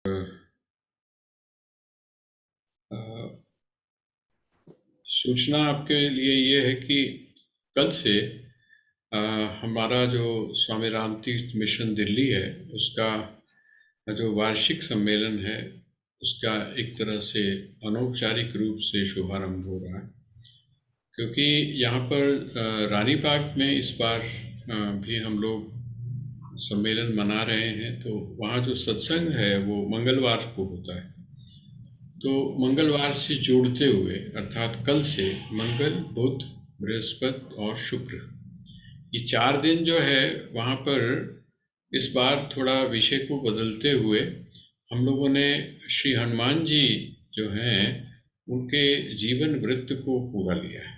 अ, सूचना आपके लिए ये है कि कल से अ, हमारा जो स्वामी राम तीर्थ मिशन दिल्ली है, उसका जो वार्षिक सम्मेलन है, उसका एक तरह से अनौपचारिक रूप से शुभारंभ हो रहा है। क्योंकि यहाँ पर रानी बाग में इस बार भी हम लोग सम्मेलन मना रहे हैं, तो वहाँ जो सत्संग है वो मंगलवार को होता है। तो मंगलवार से जोड़ते हुए अर्थात कल से मंगल, बुध, बृहस्पति और शुक्र, ये 4 दिन जो है वहाँ पर इस बार थोड़ा विषय को बदलते हुए हम लोगों ने श्री हनुमान जी जो हैं उनके जीवन वृत्त को पूरा लिया है।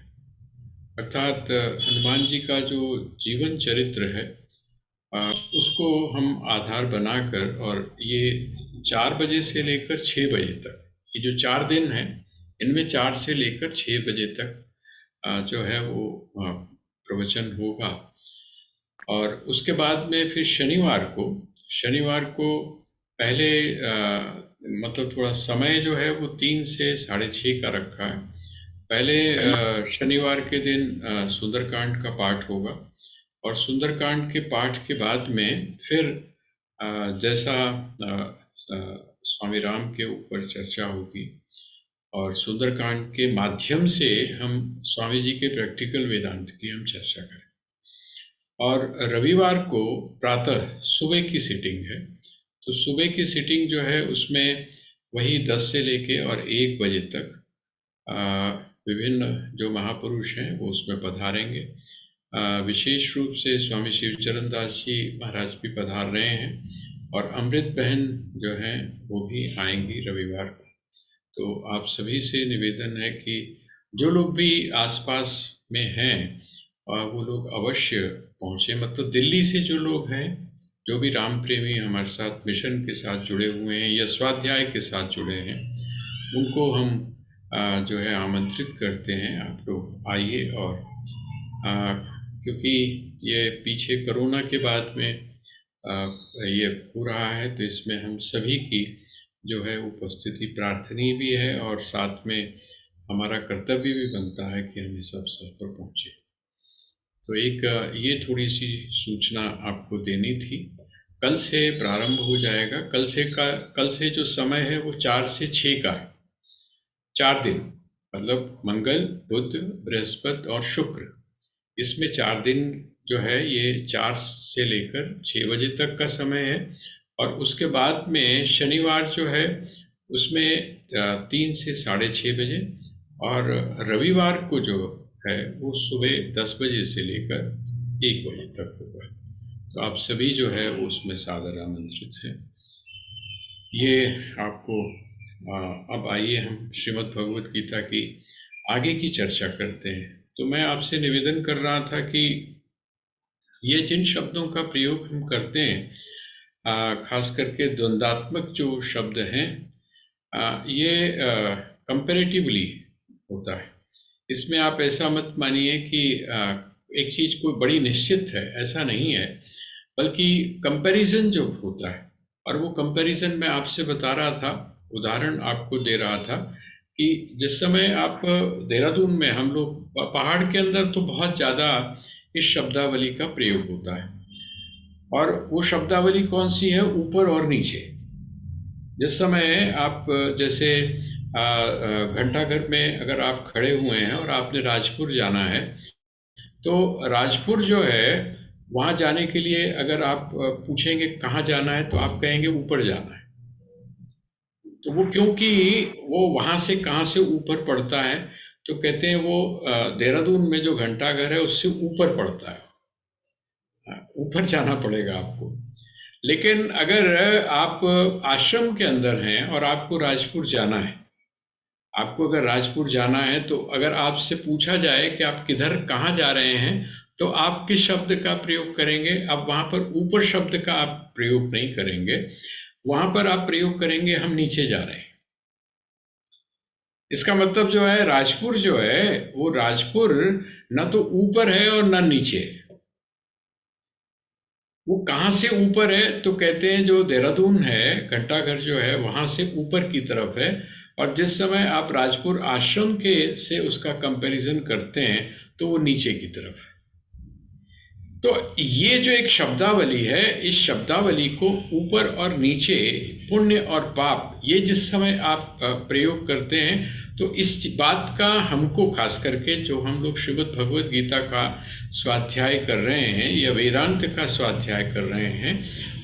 अर्थात हनुमान जी का जो जीवन चरित्र है उसको हम आधार बनाकर, और ये 4 बजे से लेकर 6 बजे तक, ये जो 4 दिन हैं इनमें 4 से लेकर 6 बजे तक जो है वो प्रवचन होगा। और उसके बाद में फिर शनिवार को पहले मतलब थोड़ा समय जो है वो 3 से 6:30 का रखा है। पहले शनिवार के दिन सुंदरकांड का पाठ होगा, और सुंदरकांड के पाठ के बाद में फिर जैसा स्वामी राम के ऊपर चर्चा होगी, और सुंदरकांड के माध्यम से हम स्वामी जी के प्रैक्टिकल वेदांत की हम चर्चा करें। और रविवार को प्रातः सुबह की सीटिंग है, तो सुबह की सीटिंग जो है उसमें वही 10 से लेके और 1 बजे तक विभिन्न जो महापुरुष हैं वो उसमें पधारेंगे। विशेष रूप से स्वामी शिवचरण दास जी महाराज भी पधार रहे हैं, और अमृत बहन जो हैं वो भी आएंगी रविवार को। तो आप सभी से निवेदन है कि जो लोग भी आसपास में हैं वो लोग अवश्य पहुँचे। मतलब दिल्ली से जो लोग हैं, जो भी राम प्रेमी हमारे साथ मिशन के साथ जुड़े हुए हैं या स्वाध्याय के साथ जुड़े हैं, उनको हम जो है आमंत्रित करते हैं, आप लोग आइए। और क्योंकि ये पीछे कोरोना के बाद में ये हो रहा है, तो इसमें हम सभी की जो है उपस्थिति प्रार्थनीय भी है, और साथ में हमारा कर्तव्य भी बनता है कि हम इस अवसर पर पहुँचे। तो एक ये थोड़ी सी सूचना आपको देनी थी। कल से प्रारंभ हो जाएगा। कल से जो समय है वो 4 से 6 का है। 4 दिन, मतलब मंगल, बुध, बृहस्पति और शुक्र, इसमें 4 दिन जो है ये 4 से लेकर 6 बजे तक का समय है। और उसके बाद में शनिवार जो है उसमें 3 से 6:30 बजे, और रविवार को जो है वो सुबह 10 बजे से लेकर 1 बजे तक होगा। तो आप सभी जो है वो उसमें सादर आमंत्रित हैं। ये आपको अब आइए हम श्रीमद् भगवत गीता की आगे की चर्चा करते हैं। तो मैं आपसे निवेदन कर रहा था कि ये जिन शब्दों का प्रयोग हम करते हैं, खास करके द्वंद्वात्मक जो शब्द हैं, ये कंपैरेटिवली होता है। इसमें आप ऐसा मत मानिए कि एक चीज़ कोई बड़ी निश्चित है, ऐसा नहीं है। बल्कि कंपैरिजन जो होता है, और वो कंपैरिजन मैं आपसे बता रहा था, उदाहरण आपको दे रहा था कि जिस समय आप देहरादून में, हम लोग पहाड़ के अंदर तो बहुत ज़्यादा इस शब्दावली का प्रयोग होता है। और वो शब्दावली कौन सी है? ऊपर और नीचे। जिस समय आप जैसे घंटाघर में अगर आप खड़े हुए हैं और आपने राजपुर जाना है, तो राजपुर जो है वहाँ जाने के लिए अगर आप पूछेंगे कहाँ जाना है, तो आप कहेंगे ऊपर जाना है। तो वो क्योंकि वो वहाँ से कहाँ से ऊपर पड़ता है, तो कहते हैं वो देहरादून में जो घंटाघर है उससे ऊपर पड़ता है। ऊपर जाना पड़ेगा आपको। लेकिन अगर आप आश्रम के अंदर हैं और आपको राजपुर जाना है, आपको अगर राजपुर जाना है, तो अगर आपसे पूछा जाए कि आप किधर कहाँ जा रहे हैं, तो आप किस शब्द का प्रयोग करेंगे? आप वहाँ पर ऊपर शब्द का आप प्रयोग नहीं करेंगे, वहाँ पर आप प्रयोग करेंगे हम नीचे जा रहे हैं। इसका मतलब जो है राजपुर जो है वो राजपुर न तो ऊपर है और न नीचे है। वो कहाँ से ऊपर है, तो कहते हैं जो देहरादून है, घंटाघर जो है वहां से ऊपर की तरफ है। और जिस समय आप राजपुर आश्रम के से उसका कंपैरिजन करते हैं तो वो नीचे की तरफ है। तो ये जो एक शब्दावली है, इस शब्दावली को ऊपर और नीचे, पुण्य और पाप, ये जिस समय आप प्रयोग करते हैं, तो इस बात का हमको खास करके जो हम लोग श्रीमद् भगवद गीता का स्वाध्याय कर रहे हैं या वेदांत का स्वाध्याय कर रहे हैं,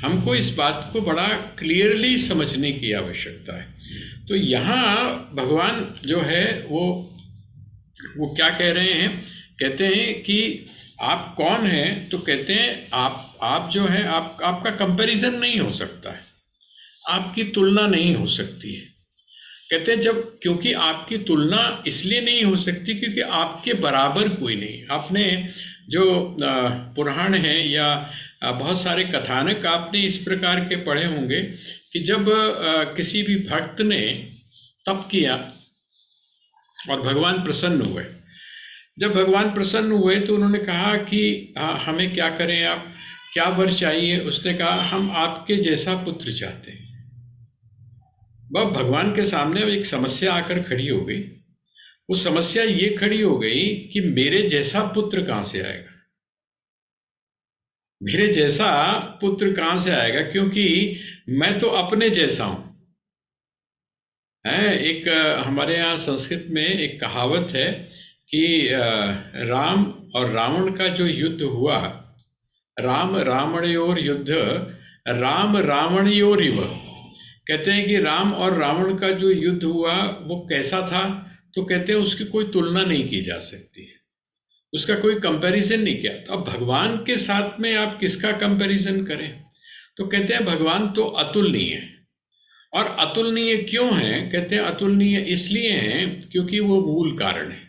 हमको इस बात को बड़ा क्लियरली समझने की आवश्यकता है। तो यहाँ भगवान जो है वो क्या कह रहे हैं, कहते हैं कि आप कौन हैं, तो कहते हैं आप जो है आपका कंपैरिजन नहीं हो सकता है, आपकी तुलना नहीं हो सकती है। कहते हैं जब, क्योंकि आपकी तुलना इसलिए नहीं हो सकती क्योंकि आपके बराबर कोई नहीं। आपने जो पुराण है या बहुत सारे कथानक आपने इस प्रकार के पढ़े होंगे कि जब किसी भी भक्त ने तप किया और भगवान प्रसन्न हुए, जब भगवान प्रसन्न हुए तो उन्होंने कहा कि हमें क्या करें, आप क्या वर चाहिए। उसने कहा हम आपके जैसा पुत्र चाहते हैं। वह भगवान के सामने एक समस्या आकर खड़ी हो गई। वो समस्या ये खड़ी हो गई कि मेरे जैसा पुत्र कहां से आएगा, मेरे जैसा पुत्र कहां से आएगा, क्योंकि मैं तो अपने जैसा हूं। है एक हमारे यहाँ संस्कृत में एक कहावत है कि राम और रावण का जो युद्ध हुआ, राम रावणयोर युद्ध, राम रावणयोरिव। कहते हैं कि राम और रावण का जो युद्ध हुआ वो कैसा था, तो कहते हैं उसकी कोई तुलना नहीं की जा सकती, उसका कोई कंपैरिजन नहीं किया। तो अब भगवान के साथ में आप किसका कंपैरिजन करें, तो कहते हैं भगवान तो अतुलनीय है। और अतुलनीय क्यों है, कहते हैं अतुलनीय इसलिए हैं क्योंकि वो मूल कारण है।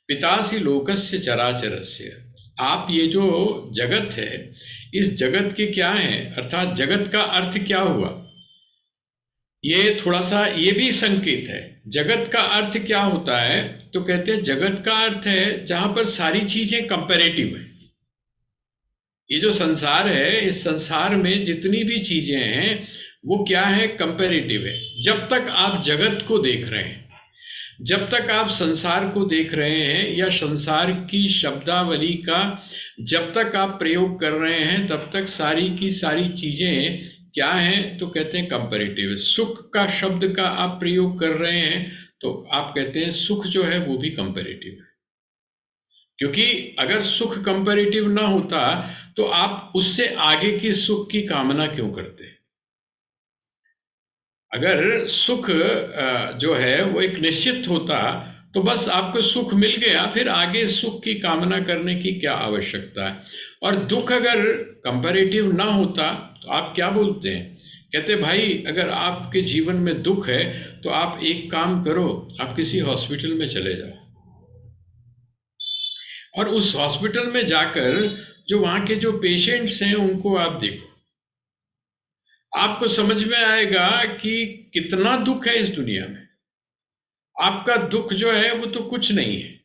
पितासी लोकस्य चराचरस्य। आप ये जो जगत है, इस जगत के क्या है, अर्थात जगत का अर्थ क्या हुआ, ये थोड़ा सा ये भी संकेत है। जगत का अर्थ क्या होता है, तो कहते हैं जगत का अर्थ है जहां पर सारी चीजें कंपैरेटिव है। ये जो संसार है, इस संसार में जितनी भी चीजें हैं वो क्या है, कंपैरेटिव है। जब तक आप जगत को देख रहे हैं, जब तक आप संसार को देख रहे हैं या संसार की शब्दावली का जब तक आप प्रयोग कर रहे हैं, तब तक सारी की सारी चीजें क्या हैं, तो कहते हैं कंपैरेटिव है। सुख का शब्द का आप प्रयोग कर रहे हैं तो आप कहते हैं सुख जो है वो भी कंपैरेटिव है, क्योंकि अगर सुख कंपैरेटिव ना होता तो आप उससे आगे की सुख की कामना क्यों करते। अगर सुख जो है वो एक निश्चित होता तो बस आपको सुख मिल गया, फिर आगे सुख की कामना करने की क्या आवश्यकता है। और दुख अगर कंपैरेटिव ना होता तो आप क्या बोलते हैं, कहते भाई अगर आपके जीवन में दुख है तो आप एक काम करो, आप किसी हॉस्पिटल में चले जाओ और उस हॉस्पिटल में जाकर जो वहां के जो पेशेंट्स हैं उनको आप देखो, आपको समझ में आएगा कि कितना दुख है इस दुनिया में। आपका दुख जो है वो तो कुछ नहीं है।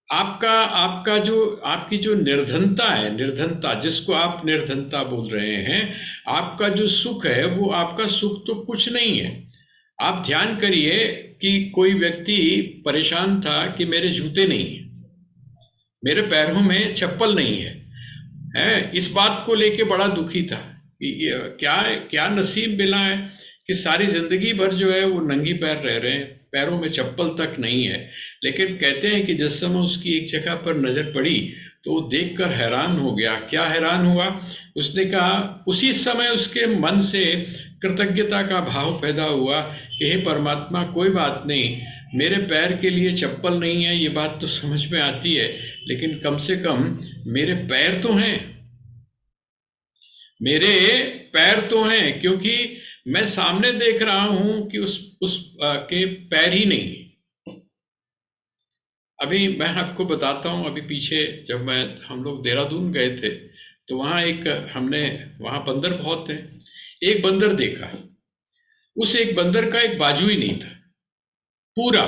आपका आपका जो आपकी जो निर्धनता है, निर्धनता जिसको आप निर्धनता बोल रहे हैं, आपका जो सुख है वो आपका सुख तो कुछ नहीं है। आप ध्यान करिए कि कोई व्यक्ति परेशान था कि मेरे जूते नहीं है, मेरे पैरों में चप्पल नहीं है, इस बात को लेके बड़ा दुखी था कि क्या क्या नसीब मिला है कि सारी जिंदगी भर जो है वो नंगी पैर रह रहे हैं, पैरों में चप्पल तक नहीं है। लेकिन कहते हैं कि जिस समय उसकी एक जगह पर नजर पड़ी तो वो देखकर हैरान हो गया। क्या हैरान हुआ, उसने कहा, उसी समय उसके मन से कृतज्ञता का भाव पैदा हुआ कि हे परमात्मा, कोई बात नहीं, मेरे पैर के लिए चप्पल नहीं है ये बात तो समझ में आती है, लेकिन कम से कम मेरे पैर तो हैं, मेरे पैर तो हैं, क्योंकि मैं सामने देख रहा हूं कि उस के पैर ही नहीं। अभी मैं आपको बताता हूं, अभी पीछे जब हम लोग देहरादून गए थे तो वहां एक हमने वहां बंदर बहुत थे, एक बंदर देखा, उस एक बंदर का एक बाजू ही नहीं था पूरा,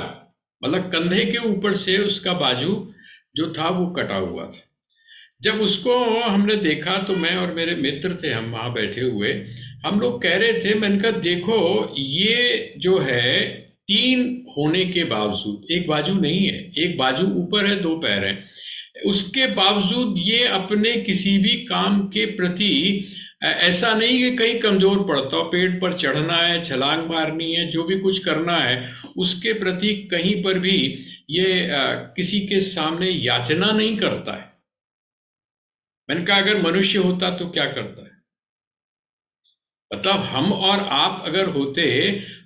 मतलब कंधे के ऊपर से उसका बाजू जो था वो कटा हुआ था। जब उसको हमने देखा तो मैं और मेरे मित्र थे, हम वहां बैठे हुए, हम लोग कह रहे थे, मैंने कहा देखो ये जो है तीन होने के बावजूद, एक बाजू नहीं है, एक बाजू ऊपर है, दो पैर है, उसके बावजूद ये अपने किसी भी काम के प्रति ऐसा नहीं कि कहीं कमजोर पड़ता हो, पेड़ पर चढ़ना है, छलांग मारनी है, जो भी कुछ करना है उसके प्रति कहीं पर भी ये किसी के सामने याचना नहीं करता है। मैंने कहा अगर मनुष्य होता तो क्या करता है? मतलब हम और आप अगर होते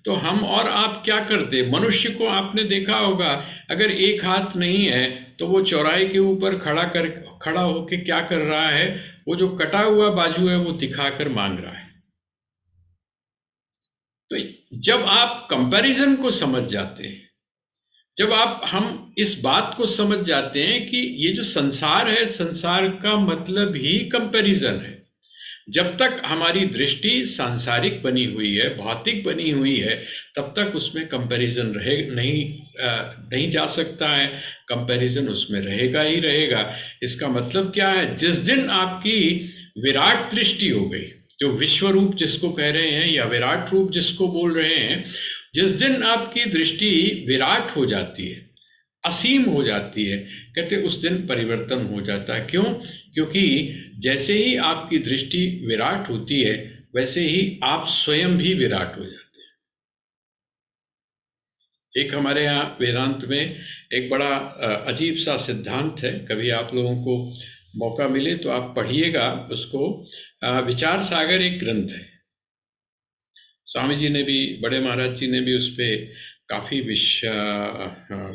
तो हम और आप क्या करते? मनुष्य को आपने देखा होगा, अगर एक हाथ नहीं है तो वो चौराहे के ऊपर खड़ा होके क्या कर रहा है? वो जो कटा हुआ बाजू है वो दिखाकर मांग रहा है। तो जब आप कंपैरिजन को समझ जाते हैं, जब आप हम इस बात को समझ जाते हैं कि ये जो संसार है, संसार का मतलब ही कंपैरिजन है। जब तक हमारी दृष्टि सांसारिक बनी हुई है, भौतिक बनी हुई है, तब तक उसमें कंपैरिजन नहीं जा सकता है। कंपैरिजन उसमें रहेगा ही रहेगा। इसका मतलब क्या है? जिस दिन आपकी विराट दृष्टि हो गई, जो विश्व रूप जिसको कह रहे हैं या विराट रूप जिसको बोल रहे हैं, जिस दिन आपकी दृष्टि विराट हो जाती है, असीम हो जाती है, कहते उस दिन परिवर्तन हो जाता है। क्यों? क्योंकि जैसे ही आपकी दृष्टि विराट होती है, वैसे ही आप स्वयं भी विराट हो जाते हैं। एक हमारे यहाँ वेदांत में एक बड़ा अजीब सा सिद्धांत है, कभी आप लोगों को मौका मिले तो आप पढ़िएगा उसको। विचार सागर एक ग्रंथ है, स्वामी जी ने भी, बड़े महाराज जी ने भी उस पर काफी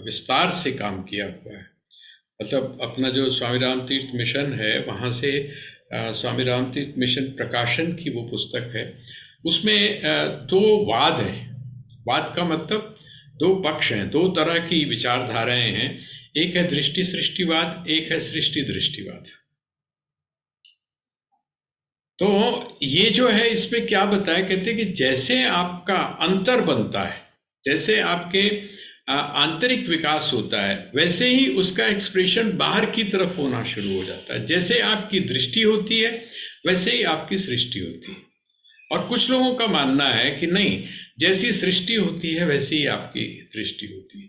विस्तार से काम किया हुआ है। मतलब अपना जो स्वामी राम तीर्थ मिशन है, वहाँ से स्वामी राम तीर्थ मिशन प्रकाशन की वो पुस्तक है। उसमें दो वाद हैं। वाद का मतलब दो पक्ष हैं, दो तरह की विचारधाराएं हैं। एक है दृष्टि सृष्टिवाद, एक है सृष्टि दृष्टिवाद। तो ये जो है इसमें क्या बताया, कहते हैं कि जैसे आपका अंतर बनता है, जैसे आपके आंतरिक विकास होता है, वैसे ही उसका एक्सप्रेशन बाहर की तरफ होना शुरू हो जाता है। जैसे आपकी दृष्टि होती है, वैसे ही आपकी सृष्टि होती है। और कुछ लोगों का मानना है कि नहीं, जैसी सृष्टि होती है वैसी ही आपकी दृष्टि होती है।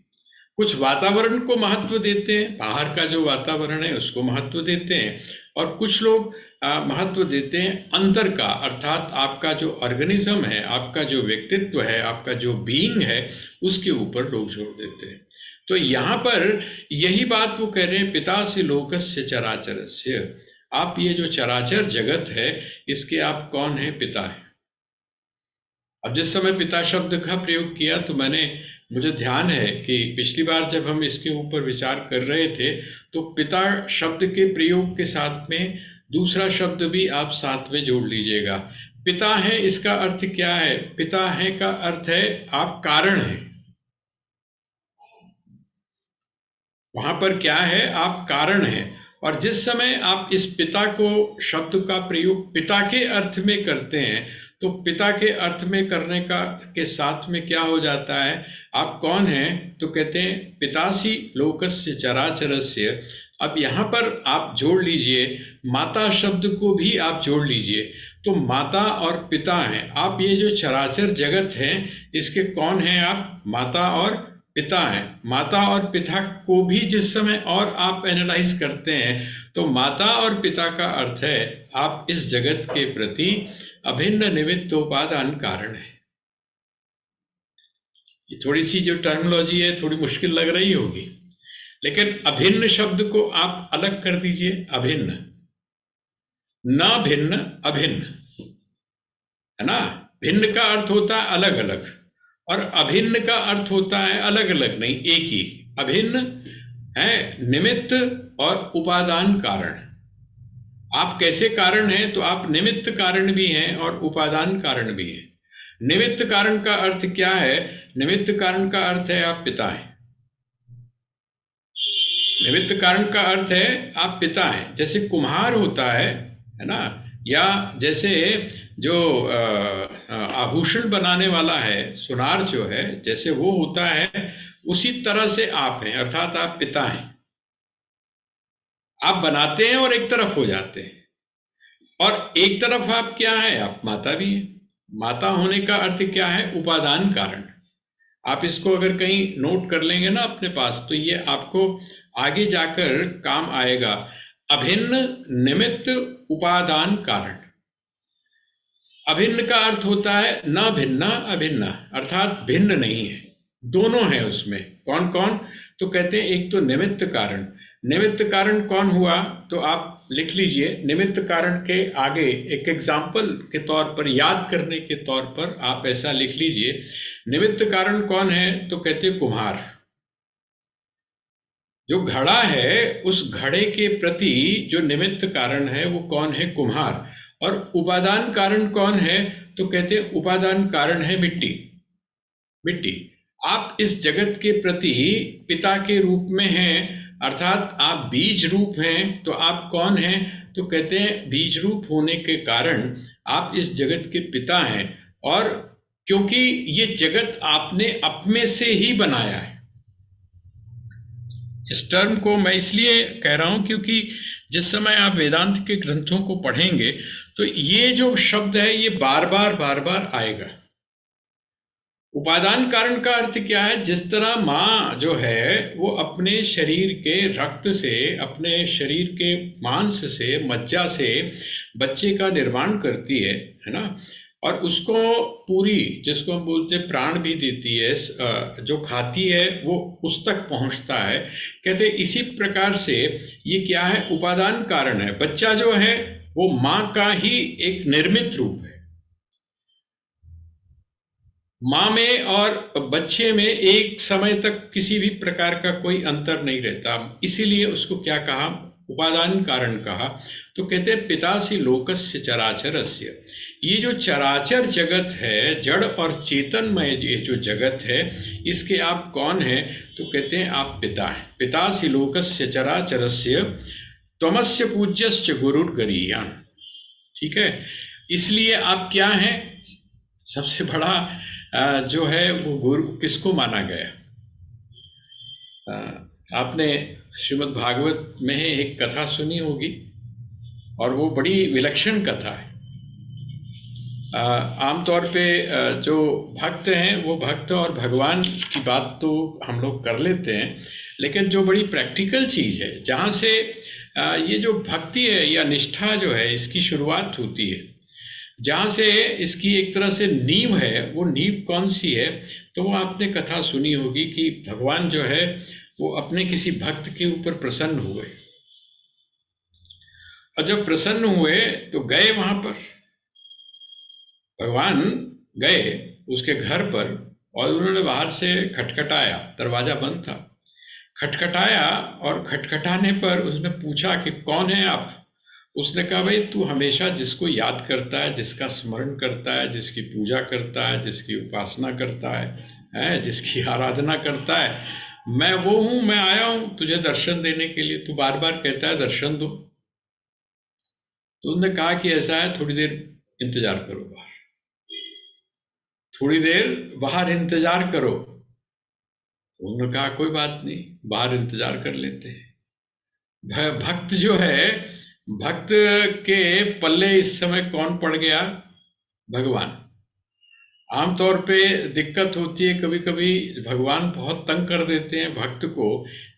कुछ वातावरण को महत्व देते हैं, बाहर का जो वातावरण है उसको महत्व देते हैं, और कुछ लोग महत्व देते हैं अंदर का, अर्थात आपका जो ऑर्गेनिज्म है, आपका जो व्यक्तित्व है, आपका जो बीइंग है, उसके ऊपर लोग जोर देते हैं। तो यहाँ पर यही बात वो कह रहे हैं, पितासि लोकस्य चराचरस्य। आप ये जो चराचर जगत है, इसके आप कौन है? पिता है। अब जिस समय पिता शब्द का प्रयोग किया तो मुझे ध्यान है कि पिछली बार जब हम इसके ऊपर विचार कर रहे थे तो पिता शब्द के प्रयोग के साथ में दूसरा शब्द भी आप साथ में जोड़ लीजिएगा। पिता है, इसका अर्थ क्या है? पिता है का अर्थ है आप कारण हैं। वहां पर क्या है? आप कारण हैं। और जिस समय आप इस पिता को शब्द का प्रयोग पिता के अर्थ में करते हैं, तो पिता के अर्थ में करने का के साथ में क्या हो जाता है? आप कौन हैं? तो कहते हैं पितासी लोकस्य चराचरस्य। अब यहाँ पर आप जोड़ लीजिए, माता शब्द को भी आप जोड़ लीजिए। तो माता और पिता हैं आप। ये जो चराचर जगत है, इसके कौन हैं आप? माता और पिता हैं। माता और पिता को भी जिस समय और आप एनालाइज करते हैं, तो माता और पिता का अर्थ है आप इस जगत के प्रति अभिन्न निमित्तोपादान कारण है। ये थोड़ी सी जो टर्मिनोलॉजी है थोड़ी मुश्किल लग रही होगी, लेकिन अभिन्न शब्द को आप अलग कर दीजिए। अभिन्न, न भिन्न, अभिन्न, है ना? भिन्न का अर्थ होता है अलग अलग, और अभिन्न का अर्थ होता है अलग अलग नहीं, एक ही। अभिन्न है निमित्त और उपादान कारण। आप कैसे कारण हैं? तो आप निमित्त कारण भी हैं और उपादान कारण भी हैं। निमित्त कारण का अर्थ क्या है? निमित्त कारण का अर्थ है आप पिता हैं। निमित्त कारण का अर्थ है आप पिता हैं। जैसे कुम्हार होता है ना? या जैसे जो आभूषण बनाने वाला है, सुनार जो है, जैसे वो होता है, उसी तरह से आप हैं, अर्थात आप पिता हैं। आप बनाते हैं और एक तरफ हो जाते हैं, और एक तरफ आप क्या है, आप माता भी हैं। माता होने का अर्थ क्या है? उपादान कारण। आप इसको अगर कहीं नोट कर लेंगे ना अपने पास, तो ये आपको आगे जाकर काम आएगा। अभिन्न, निमित्त, उपादान, कारण। अभिन्न का अर्थ होता है न भिन्ना अभिन्ना, अर्थात भिन्न नहीं है, दोनों है उसमें। कौन कौन? तो कहते हैं एक तो निमित्त कारण। निमित्त कारण कौन हुआ? तो आप लिख लीजिए, निमित्त कारण के आगे एक एग्जाम्पल के तौर पर, याद करने के तौर पर आप ऐसा लिख लीजिए। निमित्त कारण कौन है? तो कहते हैं कुम्हार। जो घड़ा है, उस घड़े के प्रति जो निमित्त कारण है वो कौन है? कुम्हार। और उपादान कारण कौन है? तो कहते हैं उपादान कारण है मिट्टी। मिट्टी। आप इस जगत के प्रति पिता के रूप में हैं, अर्थात आप बीज रूप हैं। तो आप कौन हैं? तो कहते हैं बीज रूप होने के कारण आप इस जगत के पिता हैं। और क्योंकि ये जगत आपने अपने से ही बनाया है। इस टर्म को मैं इसलिए कह रहा हूं क्योंकि जिस समय आप वेदांत के ग्रंथों को पढ़ेंगे तो ये जो शब्द है ये बार बार आएगा। उपादान कारण का अर्थ क्या है? जिस तरह माँ जो है वो अपने शरीर के रक्त से, अपने शरीर के मांस से, मज्जा से बच्चे का निर्माण करती है ना, और उसको पूरी, जिसको हम बोलते हैं प्राण भी देती है, जो खाती है वो उस तक पहुंचता है। कहते इसी प्रकार से ये क्या है? उपादान कारण है। बच्चा जो है वो माँ का ही एक निर्मित रूप है। माँ में और बच्चे में एक समय तक किसी भी प्रकार का कोई अंतर नहीं रहता, इसीलिए उसको क्या कहा? उपादान कारण कहा। तो कहते हैं पितासी लोकस्य चराचरस्य। ये जो चराचर जगत है, जड़ और चेतनमय ये जो जगत है, इसके आप कौन हैं? तो कहते हैं आप पिता हैं। पितासी लोकस्य चराचरस्य त्वमस्य पूज्यश्च गुरुर्गरीयान। ठीक है, इसलिए आप क्या हैं? सबसे बड़ा जो है वो गुरु किसको माना गया? आपने श्रीमद् भागवत में एक कथा सुनी होगी, और वो बड़ी विलक्षण कथा है। आमतौर पे जो भक्त हैं वो भक्त और भगवान की बात तो हम लोग कर लेते हैं, लेकिन जो बड़ी प्रैक्टिकल चीज़ है, जहाँ से ये जो भक्ति है या निष्ठा जो है इसकी शुरुआत होती है, जहाँ से इसकी एक तरह से नींव है, वो नींव कौन सी है? तो वो आपने कथा सुनी होगी कि भगवान जो है वो अपने किसी भक्त के ऊपर प्रसन्न हुए, और जब प्रसन्न हुए तो गए वहां पर, भगवान गए उसके घर पर, और उन्होंने बाहर से खटखटाया, दरवाजा बंद था। खटखटाया, और खटखटाने पर उसने पूछा कि कौन है आप? उसने कहा भाई तू हमेशा जिसको याद करता है, जिसका स्मरण करता है, जिसकी पूजा करता है, जिसकी उपासना करता है, जिसकी आराधना करता है, मैं वो हूं, मैं आया हूं तुझे दर्शन देने के लिए। तू बार बार कहता है दर्शन दो। तो उन्होंने कहा कि ऐसा है, थोड़ी देर इंतजार करो बाहर, थोड़ी देर बाहर इंतजार करो। उन्होंने कहा कोई बात नहीं, बाहर इंतजार कर लेते हैं। भक्त जो है, भक्त के पल्ले इस समय कौन पड़ गया? भगवान। आमतौर पे दिक्कत होती है, कभी कभी भगवान बहुत तंग कर देते हैं भक्त को,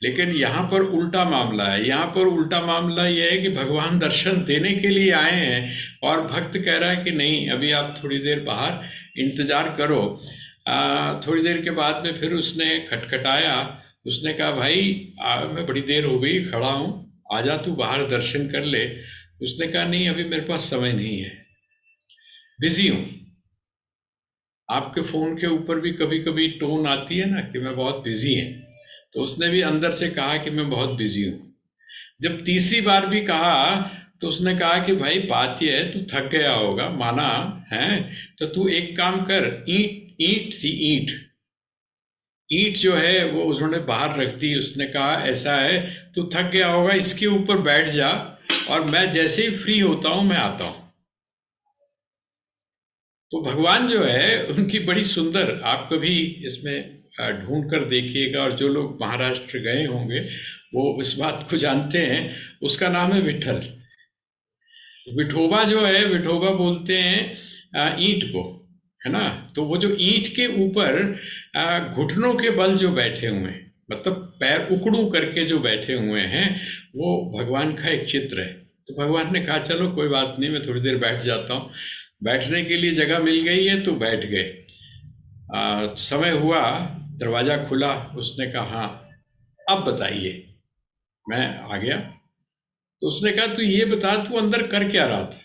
लेकिन यहाँ पर उल्टा मामला है। यहाँ पर उल्टा मामला यह है कि भगवान दर्शन देने के लिए आए हैं, और भक्त कह रहा है कि नहीं, अभी आप थोड़ी देर बाहर इंतजार करो। थोड़ी देर के बाद में फिर उसने खटखटाया। उसने कहा भाई मैं बड़ी देर हो गई खड़ा हूँ, आजा तू बाहर दर्शन कर ले। उसने कहा नहीं, अभी मेरे पास समय नहीं है, बिजी हूँ। आपके फोन के ऊपर भी कभी कभी टोन आती है ना कि मैं बहुत बिजी है, तो उसने भी अंदर से कहा कि मैं बहुत बिजी हूँ। जब तीसरी बार भी कहा तो उसने कहा कि भाई बात यह है, तू थक गया होगा, माना है, तो तू एक काम कर, ईंट, ईंट थी ईंट, ईंट जो है वो उन्होंने बाहर रख दी। उसने कहा ऐसा है, तू थक गया होगा, इसके ऊपर बैठ जा, और मैं जैसे ही फ्री होता हूं मैं आता हूं। तो भगवान जो है उनकी बड़ी सुंदर, आप कभी इसमें ढूंढ कर देखिएगा, और जो लोग महाराष्ट्र गए होंगे वो इस बात को जानते हैं। उसका नाम है विठल। विठोबा जो है, विठोबा बोलते हैं ईंट को, है ना। तो वो जो ईंट के ऊपर घुटनों के बल जो बैठे हुए हैं, मतलब पैर उकड़ू करके जो बैठे हुए हैं, वो भगवान का एक चित्र है। तो भगवान ने कहा चलो कोई बात नहीं, मैं थोड़ी देर बैठ जाता हूँ। बैठने के लिए जगह मिल गई है तो बैठ गए। समय हुआ, दरवाजा खुला, उसने कहा हाँ अब बताइए। मैं आ गया। तो उसने कहा तू ये बता, तू अंदर कर क्या रहा था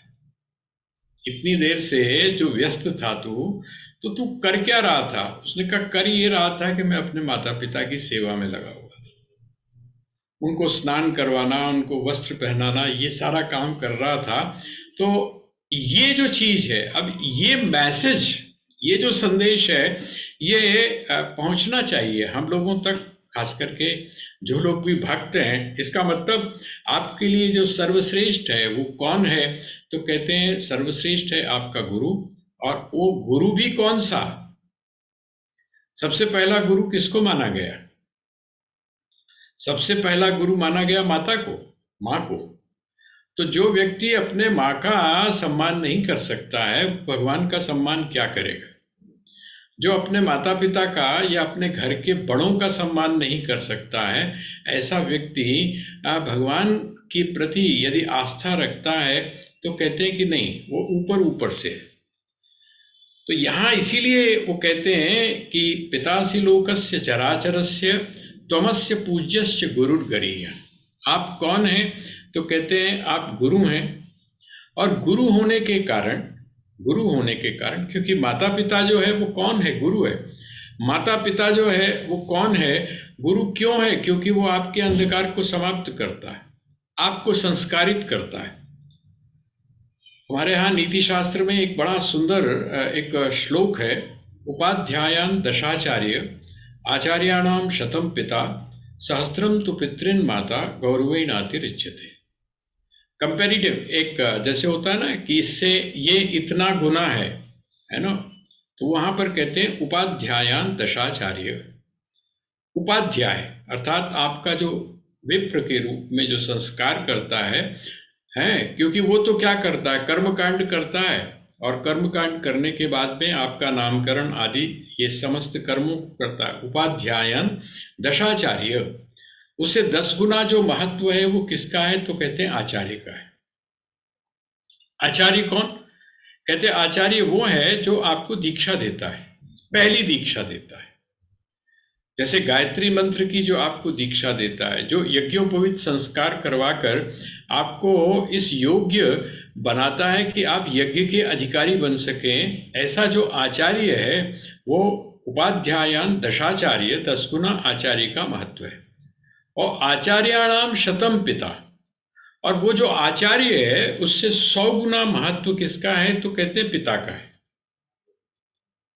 इतनी देर से, जो व्यस्त था तू, तो तू कर क्या रहा था? उसने कहा कर ये रहा था कि मैं अपने माता पिता की सेवा में लगा हुआ था। उनको स्नान करवाना, उनको वस्त्र पहनाना, ये सारा काम कर रहा था। तो ये जो चीज है, अब ये मैसेज, ये जो संदेश है, ये पहुंचना चाहिए हम लोगों तक, खास करके जो लोग भी भक्त हैं। इसका मतलब आपके लिए जो सर्वश्रेष्ठ है वो कौन है? तो कहते हैं सर्वश्रेष्ठ है आपका गुरु। और वो गुरु भी कौन सा? सबसे पहला गुरु किसको माना गया? सबसे पहला गुरु माना गया माता को, माँ को। तो जो व्यक्ति अपने माँ का सम्मान नहीं कर सकता है, भगवान का सम्मान क्या करेगा? जो अपने माता पिता का या अपने घर के बड़ों का सम्मान नहीं कर सकता है, ऐसा व्यक्ति भगवान के प्रति यदि आस्था रखता है तो कहते हैं कि नहीं, वो ऊपर ऊपर से। तो यहाँ इसीलिए वो कहते हैं कि पितासि लोकस्य चराचरस्य त्वमस्य पूज्यस्य गुरुर्गरीय। आप कौन हैं? तो कहते हैं आप गुरु हैं। और गुरु होने के कारण, गुरु होने के कारण, क्योंकि माता पिता जो है वो कौन है? गुरु है। माता पिता जो है वो कौन है? गुरु क्यों है? क्योंकि वो आपके अंधकार को समाप्त करता है, आपको संस्कारित करता है। हमारे यहाँ नीति शास्त्र में एक बड़ा सुंदर एक श्लोक है, उपाध्यायान दशाचार्य आचार्याणाम शतम पिता सहस्त्रम तु पितृन माता गौरवे नातिरिच्यते। कंपेरिटिव, एक जैसे होता है ना कि इससे ये इतना गुना है ना। तो वहां पर कहते हैं उपाध्यायान दशाचार्य। उपाध्याय अर्थात आपका जो विप्र के रूप में जो संस्कार करता है, क्योंकि वो तो क्या करता है? कर्मकांड करता है। और कर्मकांड करने के बाद में आपका नामकरण आदि ये समस्त कर्मों को करता है। उपाध्यायन दशाचार्य, उससे 10 गुना जो महत्व है वो किसका है? तो कहते हैं आचार्य का है। आचार्य कौन? कहते हैं आचार्य वो है जो आपको दीक्षा देता है, पहली दीक्षा देता है। जैसे गायत्री मंत्र की जो आपको दीक्षा देता है, जो यज्ञोपवीत संस्कार करवाकर आपको इस योग्य बनाता है कि आप यज्ञ के अधिकारी बन सकें, ऐसा जो आचार्य है वो उपाध्यायान दशाचार्य, 10 गुना आचार्य का महत्व है। और आचार्याणाम शतम पिता, और वो जो आचार्य है उससे 100 गुना महत्व किसका है? तो कहते हैं पिता का है।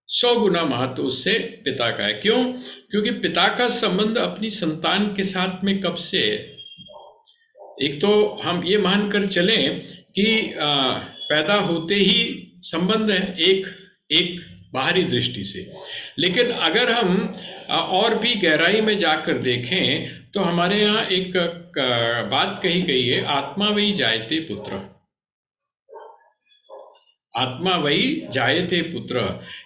100 गुना महत्व उससे पिता का है। क्यों? क्योंकि पिता का संबंध अपनी संतान के साथ में कब से है? एक तो हम ये मानकर चलें कि पैदा होते ही संबंध है, एक एक बाहरी दृष्टि से। लेकिन अगर हम और भी गहराई में जाकर देखें तो हमारे यहाँ एक बात कही गई है, आत्मा वही जायते पुत्र। आत्मा वही जायते पुत्र।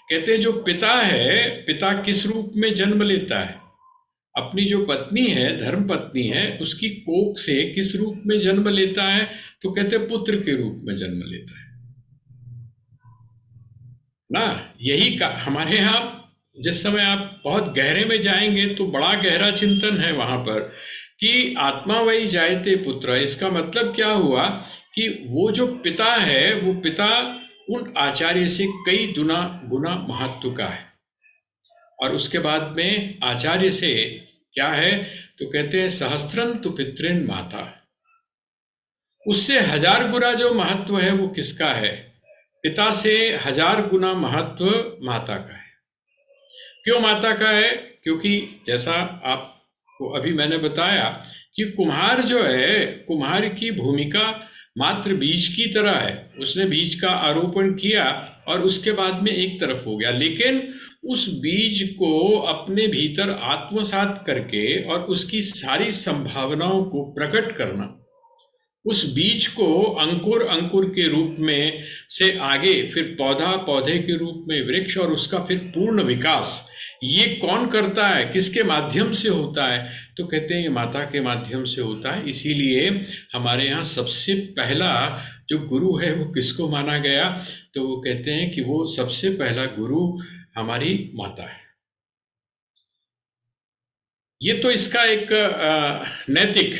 कहते हैं जो पिता है, पिता किस रूप में जन्म लेता है? अपनी जो पत्नी है, धर्म पत्नी है, उसकी कोख से किस रूप में जन्म लेता है? तो कहते हैं पुत्र के रूप में जन्म लेता है ना। यही का हमारे यहाँ, जिस समय आप बहुत गहरे में जाएंगे तो बड़ा गहरा चिंतन है वहां पर कि आत्मा वही जायते पुत्र। इसका मतलब क्या हुआ कि वो जो पिता है वो पिता उन आचार्य से कई गुना महत्व का है। और उसके बाद में आचार्य से क्या है? तो कहते हैं सहस्त्रम तु पितृन माता। उससे 1000 गुना जो महत्व है वो किसका है? पिता से 1000 गुना महत्व माता का है। क्यों माता का है? क्योंकि जैसा आपको अभी मैंने बताया कि कुम्हार जो है, कुम्हार की भूमिका मात्र बीज की तरह है। उसने बीज का आरोपण किया और उसके बाद में एक तरफ हो गया, लेकिन उस बीज को अपने भीतर आत्मसात करके और उसकी सारी संभावनाओं को प्रकट करना, उस बीज को अंकुर अंकुर के रूप में से आगे फिर पौधा, पौधे के रूप में वृक्ष और उसका फिर पूर्ण विकास, ये कौन करता है, किसके माध्यम से होता है? तो कहते हैं ये माता के माध्यम से होता है। इसीलिए हमारे यहाँ सबसे पहला जो गुरु है वो किसको माना गया? तो वो कहते हैं कि वो सबसे पहला गुरु हमारी माता है। ये तो इसका एक नैतिक,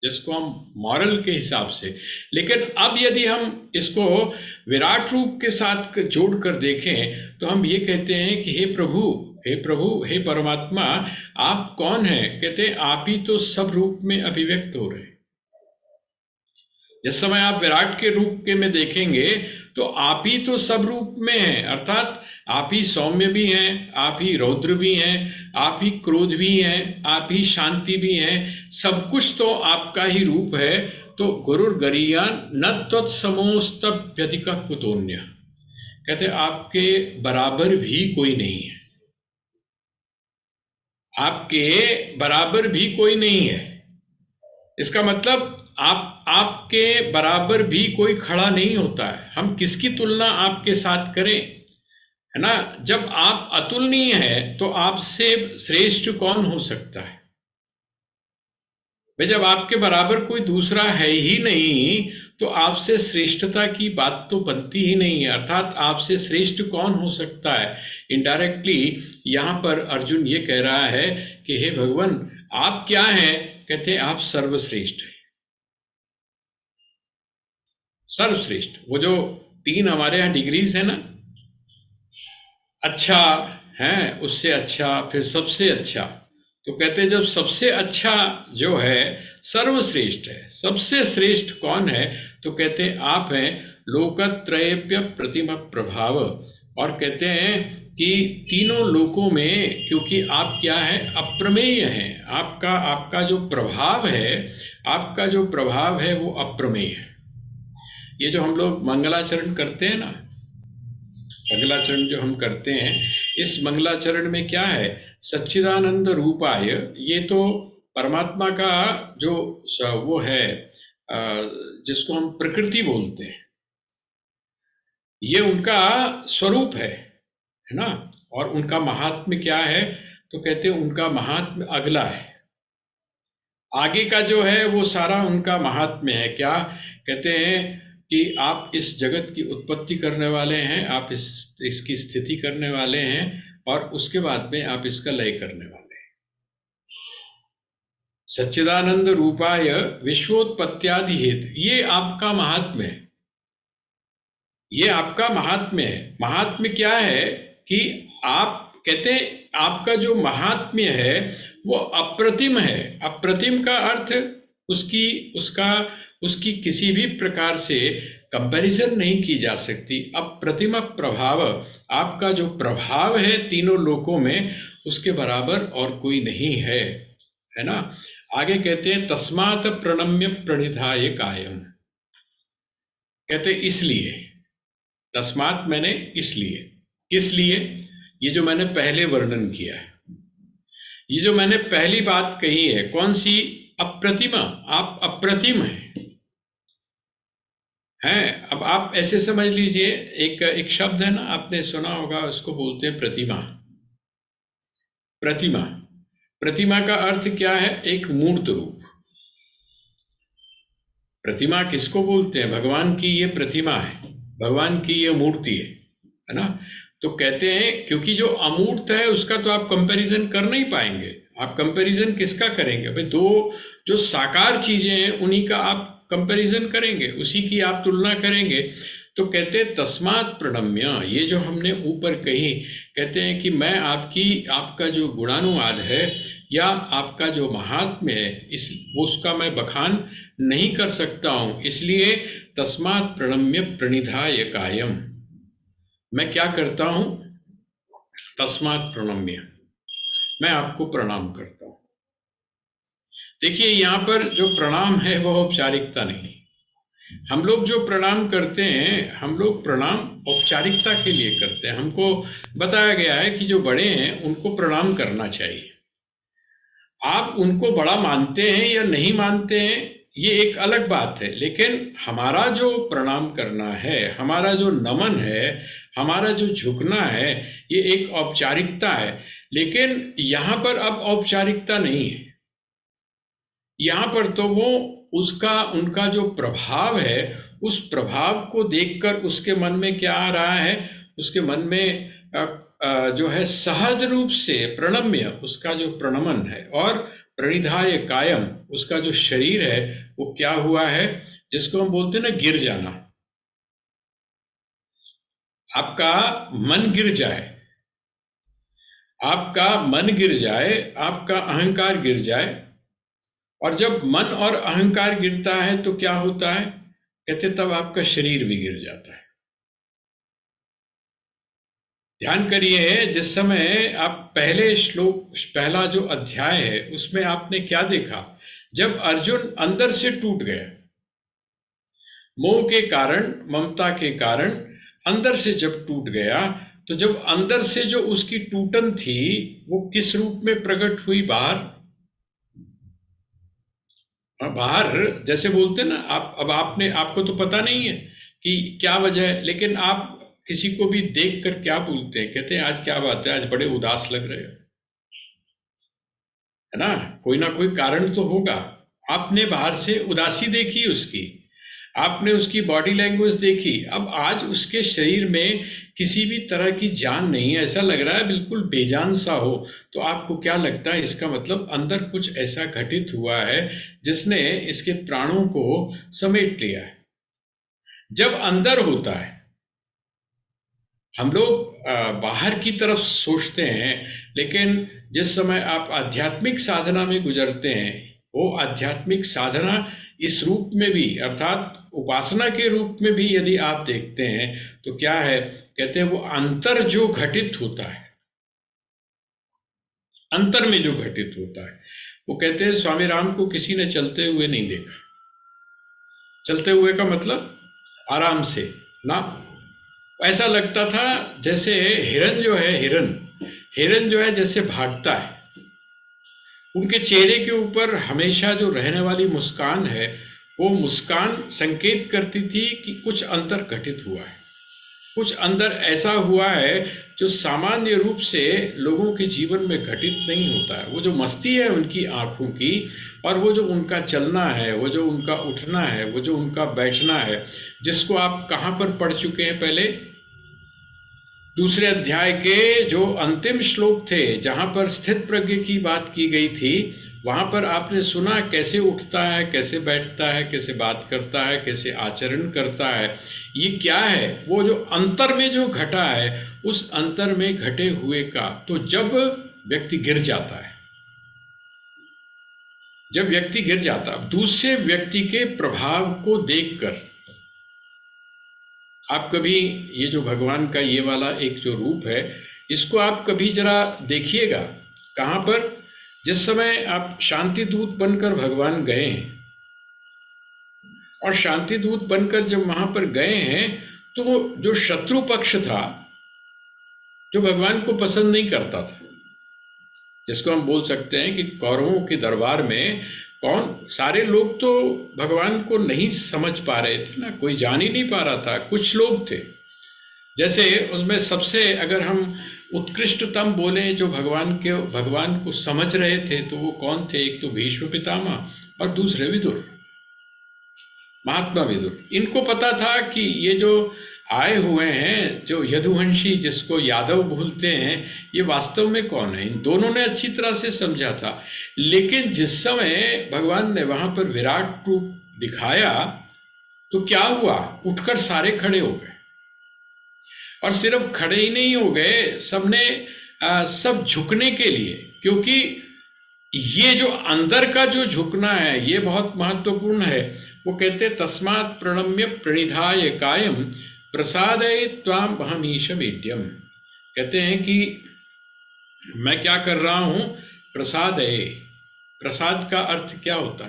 जिसको हम मॉरल के हिसाब से, लेकिन अब यदि हम इसको विराट रूप के साथ जोड़ कर देखें तो हम ये कहते हैं कि हे प्रभु, हे प्रभु, हे परमात्मा, आप कौन हैं? कहते हैं आप ही तो सब रूप में अभिव्यक्त हो रहे हैं। जिस समय आप विराट के रूप के में देखेंगे तो आप ही तो सब रूप में हैं, अर्थात आप ही सौम्य भी हैं, आप ही रौद्र भी हैं, आप ही क्रोध भी हैं, आप ही शांति भी हैं, सब कुछ तो आपका ही रूप है। तो गुरुर गरीयान न तत्समोस्तभ्यधिक कुतोन्य, कहते आपके बराबर भी कोई नहीं है, आपके बराबर भी कोई नहीं है। इसका मतलब आपके बराबर भी कोई खड़ा नहीं होता है। हम किसकी तुलना आपके साथ करें, है ना? जब आप अतुलनीय हैं तो आपसे श्रेष्ठ कौन हो सकता है भाई? जब आपके बराबर कोई दूसरा है ही नहीं तो आपसे श्रेष्ठता की बात तो बनती ही नहीं है। अर्थात आपसे श्रेष्ठ कौन हो सकता है? इनडायरेक्टली यहां पर अर्जुन ये कह रहा है कि हे भगवान, आप क्या हैं? कहते हैं आप सर्वश्रेष्ठ हैं, सर्वश्रेष्ठ। वो जो 3 हमारे यहाँ डिग्रीज है ना, अच्छा है, उससे अच्छा, फिर सबसे अच्छा। तो कहते हैं जब सबसे अच्छा जो है सर्वश्रेष्ठ है, सबसे श्रेष्ठ कौन है? तो कहते हैं आप हैं लोकत्रयेभ्य प्रतिम प्रभाव। और कहते हैं कि तीनों लोकों में, क्योंकि आप क्या है? अप्रमेय हैं। आपका जो प्रभाव है, आपका जो प्रभाव है वो अप्रमेय है। ये जो हम लोग मंगलाचरण करते हैं ना, मंगलाचरण जो हम करते हैं, इस मंगलाचरण में क्या है? सच्चिदानंद रूपाय, ये तो परमात्मा का जो वो है, जिसको हम प्रकृति बोलते हैं, ये उनका स्वरूप है ना? और उनका महात्म्य क्या है? तो कहते हैं उनका महात्म्य अगला है, आगे का जो है वो सारा उनका महात्म्य है। क्या कहते हैं कि आप इस जगत की उत्पत्ति करने वाले हैं, आप इसकी स्थिति करने वाले हैं, और उसके बाद में आप इसका लय करने वाले हैं। सच्चिदानंद रूपाय विश्वोत्पत्त्यादि हेतु, ये आपका महात्म्य है, ये आपका महात्म्य है। महात्म्य क्या है कि आप कहते हैं आपका जो महात्म्य है वो अप्रतिम है। अप्रतिम का अर्थ उसकी किसी भी प्रकार से कंपैरिजन नहीं की जा सकती। अप्रतिम प्रभाव, आपका जो प्रभाव है तीनों लोकों में, उसके बराबर और कोई नहीं है ना? आगे कहते हैं तस्मात् प्रणम्य प्रणिधाय कायम, कहते इसलिए, तस्मात् मैंने इसलिए ये जो मैंने पहले वर्णन किया है, ये जो मैंने पहली बात कही है, कौन सी? अप्रतिमा, आप अप्रतिम हैं। अब आप ऐसे समझ लीजिए, एक शब्द है ना, आपने सुना होगा, उसको बोलते हैं प्रतिमा। प्रतिमा, प्रतिमा का अर्थ क्या है? एक मूर्त रूप। प्रतिमा किसको बोलते हैं? भगवान की ये प्रतिमा है, भगवान की ये मूर्ति है ना? तो कहते हैं क्योंकि जो अमूर्त है उसका तो आप कंपैरिजन कर नहीं पाएंगे। आप कंपैरिजन किसका करेंगे भाई? दो जो साकार चीजें हैं उन्हीं का आप कंपैरिजन करेंगे, उसी की आप तुलना करेंगे। तो कहते हैं तस्मात् प्रणम्य, ये जो हमने ऊपर कही, कहते हैं कि मैं आपका जो गुणानुवाद है या आपका जो महात्म्य है, इस उसका मैं बखान नहीं कर सकता हूं, इसलिए तस्मात् प्रणम्य प्रणिधाय कायम, मैं क्या करता हूं? तस्मात् प्रणम्य, मैं आपको प्रणाम करता हूं। देखिए यहां पर जो प्रणाम है वो औपचारिकता नहीं, हम लोग जो प्रणाम करते हैं, हम लोग प्रणाम औपचारिकता के लिए करते हैं। हमको बताया गया है कि जो बड़े हैं उनको प्रणाम करना चाहिए। आप उनको बड़ा मानते हैं या नहीं मानते हैं, ये एक अलग बात है, लेकिन हमारा जो प्रणाम करना है, हमारा जो नमन है, हमारा जो झुकना है, ये एक औपचारिकता है। लेकिन यहाँ पर अब औपचारिकता नहीं है। यहाँ पर तो वो उसका उनका जो प्रभाव है, उस प्रभाव को देखकर उसके मन में क्या आ रहा है, उसके मन में जो है सहज रूप से प्रणम्य उसका जो प्रणमन है, और प्रणिधाय कायम उसका जो शरीर है वो क्या हुआ है, जिसको हम बोलते हैं ना गिर जाना। आपका मन गिर जाए, आपका मन गिर जाए, आपका अहंकार गिर जाए। और जब मन और अहंकार गिरता है तो क्या होता है, कहते तब आपका शरीर भी गिर जाता है। ध्यान करिए, जिस समय आप पहले श्लोक, पहला जो अध्याय है उसमें आपने क्या देखा, जब अर्जुन अंदर से टूट गया, मोह के कारण, ममता के कारण अंदर से जब टूट गया, तो जब अंदर से जो उसकी टूटन थी वो किस रूप में प्रकट हुई बाहर। बाहर जैसे बोलते हैं ना आप, अब आपने, आपको तो पता नहीं है कि क्या वजह है, लेकिन आप किसी को भी देख कर क्या बोलते हैं, कहते हैं आज क्या बात है, आज बड़े उदास लग रहे हो, है ना कोई कारण तो होगा। आपने बाहर से उदासी देखी उसकी, आपने उसकी बॉडी लैंग्वेज देखी, अब आज उसके शरीर में किसी भी तरह की जान नहीं है, ऐसा लग रहा है बिल्कुल बेजान सा हो। तो आपको क्या लगता है, इसका मतलब अंदर कुछ ऐसा घटित हुआ है जिसने इसके प्राणों को समेट लिया है। जब अंदर होता है, हम लोग बाहर की तरफ सोचते हैं, लेकिन जिस समय आप आध्यात्मिक साधना में गुजरते हैं, वो आध्यात्मिक साधना इस रूप में भी, अर्थात उपासना के रूप में भी यदि आप देखते हैं तो क्या है, कहते हैं वो अंतर जो घटित होता है, अंतर में जो घटित होता है, वो कहते हैं स्वामी राम को किसी ने चलते हुए नहीं देखा। चलते हुए का मतलब आराम से ना, ऐसा लगता था जैसे हिरन जो है, हिरन जो है जैसे भागता है, उनके चेहरे के ऊपर हमेशा जो रहने वाली मुस्कान है, वो मुस्कान संकेत करती थी कि कुछ अंतर घटित हुआ है, कुछ अंदर ऐसा हुआ है जो सामान्य रूप से लोगों के जीवन में घटित नहीं होता है। वो जो मस्ती है उनकी आंखों की, और वो जो उनका चलना है, वो जो उनका उठना है, वो जो उनका बैठना है, जिसको आप कहाँ पर पढ़ चुके हैं पहले, दूसरे अध्याय के जो अंतिम श्लोक थे जहां पर स्थित प्रज्ञ की बात की गई थी, वहां पर आपने सुना कैसे उठता है, कैसे बैठता है, कैसे बात करता है, कैसे आचरण करता है। ये क्या है, वो जो अंतर में जो घटा है, उस अंतर में घटे हुए का, तो जब व्यक्ति गिर जाता है, जब व्यक्ति गिर जाता, दूसरे व्यक्ति के प्रभाव को देखकर, आप कभी ये जो भगवान का ये वाला एक जो रूप है, इसको आप कभी जरा देखिएगा। कहाँ पर, जिस समय आप शांति दूत बनकर भगवान गए हैं, और शांति दूत बनकर जब वहां पर गए हैं, तो वो जो शत्रु पक्ष था, जो भगवान को पसंद नहीं करता था, जिसको हम बोल सकते हैं कि कौरवों के दरबार में कौन, सारे लोग तो भगवान को नहीं समझ पा रहे थे ना, कोई जान ही नहीं पा रहा था, कुछ लोग थे। जैसे उसमें सबसे अगर हम उत्कृष्टतम बोले जो भगवान को समझ रहे थे, तो वो कौन थे, एक तो भीष्म पितामह और दूसरे विदुर, महात्मा विदुर। इनको पता था कि ये जो आए हुए हैं, जो यदुवंशी जिसको यादव बोलते हैं, ये वास्तव में कौन है, इन दोनों ने अच्छी तरह से समझा था। लेकिन जिस समय भगवान ने वहां पर विराट रूप दिखाया, तो क्या हुआ, उठकर सारे खड़े हो गए, और सिर्फ खड़े ही नहीं हो गए, सबने सब झुकने के लिए, क्योंकि ये जो अंदर का जो झुकना है ये बहुत महत्वपूर्ण है। वो कहते तस्मात् प्रणम्य प्रणिधाय कायम प्रसादय त्वाम अहमीश वेद्यम। कहते हैं कि मैं क्या कर रहा हूं, प्रसादय, प्रसाद का अर्थ क्या होता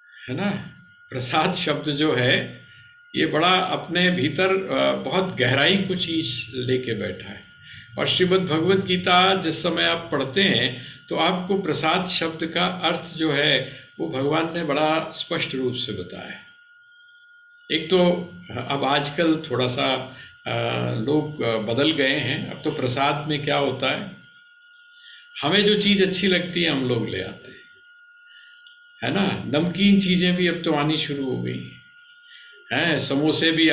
है ना, प्रसाद शब्द जो है ये बड़ा अपने भीतर बहुत गहराई को चीज लेके बैठा है। और श्रीमद् भगवत गीता जिस समय आप पढ़ते हैं तो आपको प्रसाद शब्द का अर्थ जो है वो भगवान ने बड़ा स्पष्ट रूप से बताया है। एक तो अब आजकल थोड़ा सा लोग बदल गए हैं। अब तो प्रसाद में क्या होता है, हमें जो चीज अच्छी लगती है हम लोग ले आते हैं, है ना। नमकीन चीजें भी अब तो आनी शुरू हो गई हैं, समोसे भी,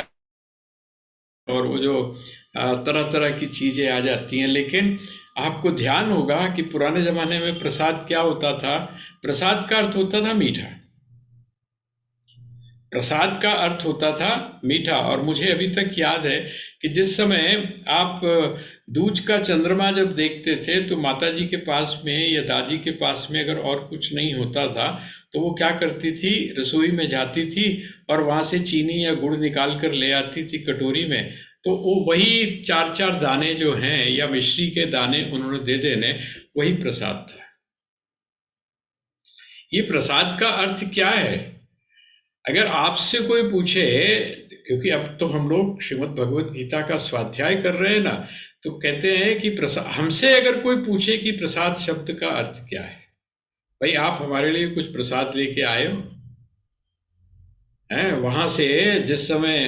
और वो जो तरह तरह की चीजें आ जाती हैं। लेकिन आपको ध्यान होगा कि पुराने जमाने में प्रसाद क्या होता था। प्रसाद का अर्थ होता था मीठा। प्रसाद का अर्थ होता था मीठा। और मुझे अभी तक याद है कि जिस समय आप दूज का चंद्रमा जब देखते थे तो माता जी के पास में या दादी के पास में अगर और कुछ नहीं होता था तो वो क्या करती थी, रसोई में जाती थी और वहां से चीनी या गुड़ निकाल कर ले आती थी कटोरी में। तो वो वही चार चार दाने जो हैं या मिश्री के दाने उन्होंने दे देने, वही प्रसाद था। ये प्रसाद का अर्थ क्या है? अगर आपसे कोई पूछे, क्योंकि अब तो हम लोग श्रीमद् भगवत गीता का स्वाध्याय कर रहे हैं ना, तो कहते हैं कि प्रसाद, हमसे अगर कोई पूछे कि प्रसाद शब्द का अर्थ क्या है, भाई आप हमारे लिए कुछ प्रसाद लेके आए हो हैं। वहां से जिस समय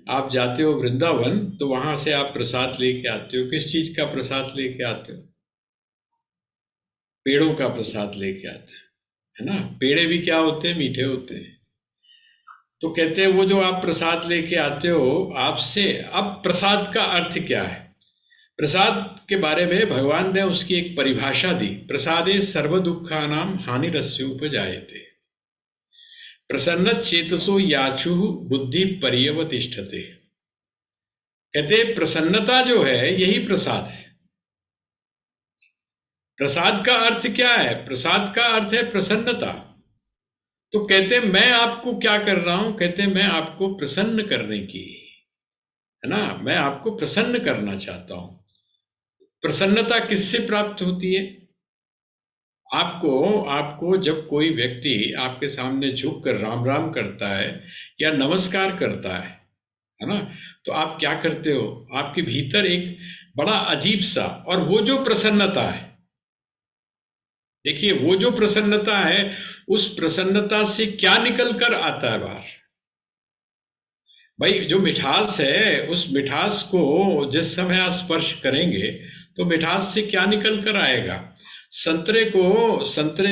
आप जाते हो वृंदावन तो वहां से आप प्रसाद लेके आते हो। किस चीज का प्रसाद लेके आते हो? पेड़ों का प्रसाद लेके आते हो, है ना। पेड़े भी क्या होते हैं, मीठे होते हैं। तो कहते हैं वो जो आप प्रसाद लेके आते हो आपसे, अब प्रसाद का अर्थ क्या है? प्रसाद के बारे में भगवान ने उसकी एक परिभाषा दी। प्रसादे सर्व दुखानाम हानिरस्योपजायते, प्रसन्न चेतसो याचु बुद्धि पर्यवतिष्ठते। कहते प्रसन्नता जो है यही प्रसाद है। प्रसाद का अर्थ क्या है? प्रसाद का अर्थ है प्रसन्नता। तो कहते मैं आपको क्या कर रहा हूं? कहते मैं आपको प्रसन्न करने की, है ना, मैं आपको प्रसन्न करना चाहता हूं। प्रसन्नता किससे प्राप्त होती है? आपको आपको जब कोई व्यक्ति आपके सामने झुक कर राम राम करता है या नमस्कार करता है ना, तो आप क्या करते हो? आपके भीतर एक बड़ा अजीब सा, और वो जो प्रसन्नता है, देखिए वो जो प्रसन्नता है, उस प्रसन्नता से क्या निकल कर आता है बाहर? भाई जो मिठास है, उस मिठास को जिस समय आप स्पर्श करेंगे तो मिठास से क्या निकल कर आएगा? संतरे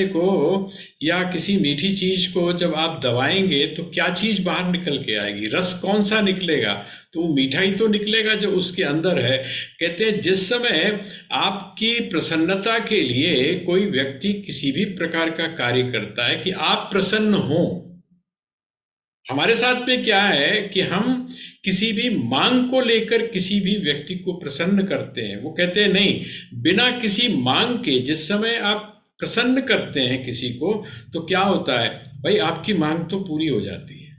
को या किसी मीठी चीज को जब आप दबाएंगे तो क्या चीज बाहर निकल के आएगी? रस कौन सा निकलेगा? तो वो मीठा ही तो निकलेगा जो उसके अंदर है। कहते हैं जिस समय आपकी प्रसन्नता के लिए कोई व्यक्ति किसी भी प्रकार का कार्य करता है कि आप प्रसन्न हो, हमारे साथ में क्या है कि हम किसी भी मांग को लेकर किसी भी व्यक्ति को प्रसन्न करते हैं। वो कहते हैं नहीं, बिना किसी मांग के जिस समय आप प्रसन्न करते हैं किसी को तो क्या होता है? भाई आपकी मांग तो पूरी हो जाती है।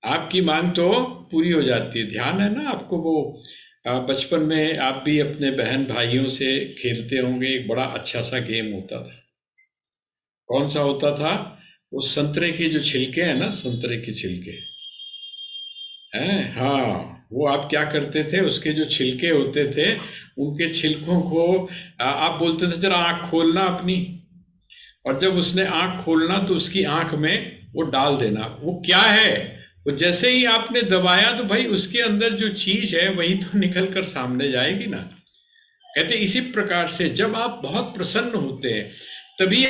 आपकी मांग तो पूरी हो जाती है। ध्यान है ना आपको वो बचपन में आप भी अपने बहन भाइयों से खेलते होंगे, एक बड़ा अच्छा सा गेम होता था। कौन सा होता था? वो संतरे के जो छिलके हैं ना, संतरे के छिलके हैं, हाँ, वो आप क्या करते थे, उसके जो छिलके होते थे उनके छिलकों को आप बोलते थे जरा आंख खोलना अपनी, और जब उसने आंख खोलना तो उसकी आंख में वो डाल देना। वो क्या है? वो जैसे ही आपने दबाया तो भाई उसके अंदर जो चीज है वही तो निकल कर सामने जाएगी ना। कहते इसी प्रकार से जब आप बहुत प्रसन्न होते हैं तभी